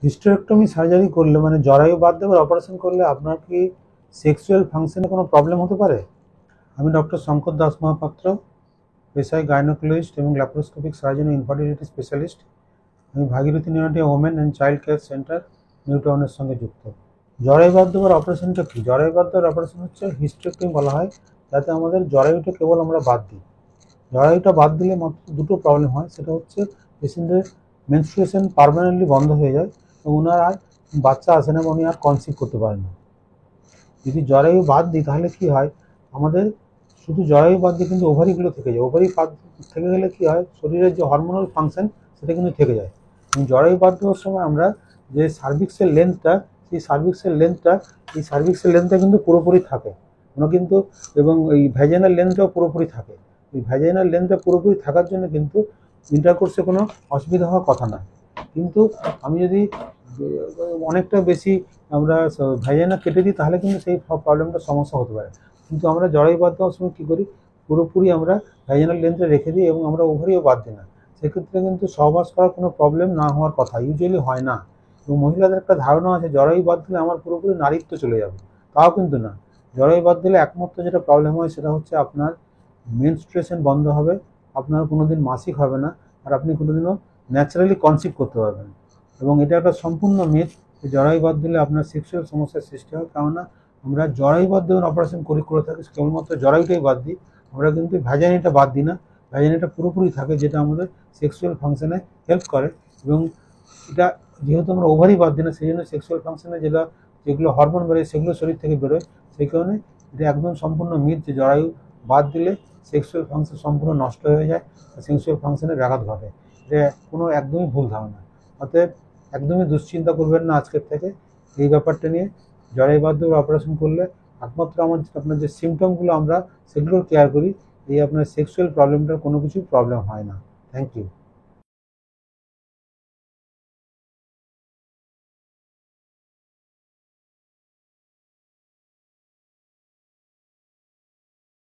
Hysterectomy surgery করলে মানে জরায়ু বাদ দেওয়ার অপারেশন করলে আপনার কি সেক্সুয়াল ফাংশনে কোনো প্রবলেম হতে পারে? আমি ডক্টর শঙ্কর দাস মহাপাত্র, পেশায় গাইনোকোলজিস্ট এবং ল্যাপারোস্কোপিক সার্জন ও ইনফার্টিলিটি স্পেশালিস্ট। আমি Bhagirathi Neotia women and child care centre new টাউনের সঙ্গে যুক্ত। জরায়ু বাদ দেওয়ার অপারেশনটা কি? জরায়ু বাদ দেওয়ার অপারেশন হচ্ছে হিস্টেরেক্টমি বলা হয়, যাতে আমাদের জরায়ুটা কেবল আমরা বাদ দিই। জরায়ুটা বাদ দিলে মাত্র দুটো প্রবলেম হয়, সেটা হচ্ছে পেশেন্টের মেনস্ট্রুয়েশন পার্মানেন্টলি বন্ধ হয়ে যায় এবং ওনার আর বাচ্চা আসে না, উনি আর কনসিভ করতে পারেন না। যদি জরায়ু বাদ দিই তাহলে কি হয়, আমাদের শুধু জরায়ু বাদ দিয়ে কিন্তু ওভারিগুলো থেকে যায়। ওভারি বাদ থেকে গেলে কি হয়, শরীরের যে হরমোনাল ফাংশন সেটা কিন্তু থেকে যায়। এবং জরায়ু বাদ দেওয়ার সময় আমরা যে সার্ভিক্সের লেন্থটা, সেই সার্ভিক্সের লেন্থটা কিন্তু পুরোপুরি থাকে ওনা কিন্তু, এবং এই ভ্যাজাইনাল লেন্থটাও পুরোপুরি থাকে। এই ভ্যাজাইনাল লেন্থটা পুরোপুরি থাকার জন্য কিন্তু ইন্টারকোর্সে কোনো অসুবিধা হওয়ার কথা না। কিন্তু আমি যদি অনেকটা বেশি আমরা ভ্যাজাইনা কেটে দিই তাহলে কিন্তু সেই প্রবলেমটা সমস্যা হতে পারে। কিন্তু আমরা জরায়ু বাদ দেওয়ার সময় কী করি, পুরোপুরি আমরা ভ্যাজাইনাল লেন্থে রেখে দিই এবং আমরা ওভারিও বাদ দিই না। সেক্ষেত্রে কিন্তু সহবাস করার কোনো প্রবলেম না হওয়ার কথা, ইউজুয়ালি হয় না। এবং মহিলাদের একটা ধারণা আছে জরায়ু বাদ দিলে আমার পুরোপুরি নারীত্ব চলে যাবে, তাও কিন্তু না। জরায়ু বাদ দিলে একমাত্র যেটা প্রবলেম হয় সেটা হচ্ছে আপনার মেনস্ট্রুয়েশন বন্ধ হবে, আপনার কোনোদিন মাসিক হবে না, আর আপনি কোনোদিনও ন্যাচারালি কনসিভ করতে পারবেন। এবং এটা একটা সম্পূর্ণ মিথ যে জরায়ু বাদ দিলে আপনার সেক্সুয়াল সমস্যার সৃষ্টি হয়। কেননা আমরা জরায়ু বাদ দেওয়ার অপারেশন করে থাকি কেবলমাত্র জরায়ুটাই বাদ দিই, আমরা কিন্তু ভ্যাজাইনাটা বাদ দিই না। ভ্যাজাইনাটা পুরোপুরি থাকে, যেটা আমাদের সেক্সুয়াল ফাংশনে হেল্প করে। এবং এটা যেহেতু আমরা ওভারই বাদ দিই না, সেই জন্য সেক্সুয়াল ফাংশনে যেগুলো হরমোন বেরোয় সেগুলো শরীর থেকে বেরোয়। সেই কারণে এটা একদম সম্পূর্ণ মিথ যে জরায়ু বাদ দিলে সেক্সুয়াল ফাংশন সম্পূর্ণ নষ্ট হয়ে যায়, সেক্সুয়াল ফাংশনে ব্যাঘাত ঘটে। এটা কোনো একদমই ভুল ধারণা। অতএব একদমই দুশ্চিন্তা করবেন না আজকের থেকে এই ব্যাপারটা নিয়ে। জরায়ু বাদ দেওয়ার অপারেশন করলে একমাত্র আপনার যে সিমটমগুলো আমরা সেগুলো কেয়ার করি, এই আপনার সেক্সুয়াল প্রবলেমটার কোনো কিছু প্রবলেম হয় না। Thank you.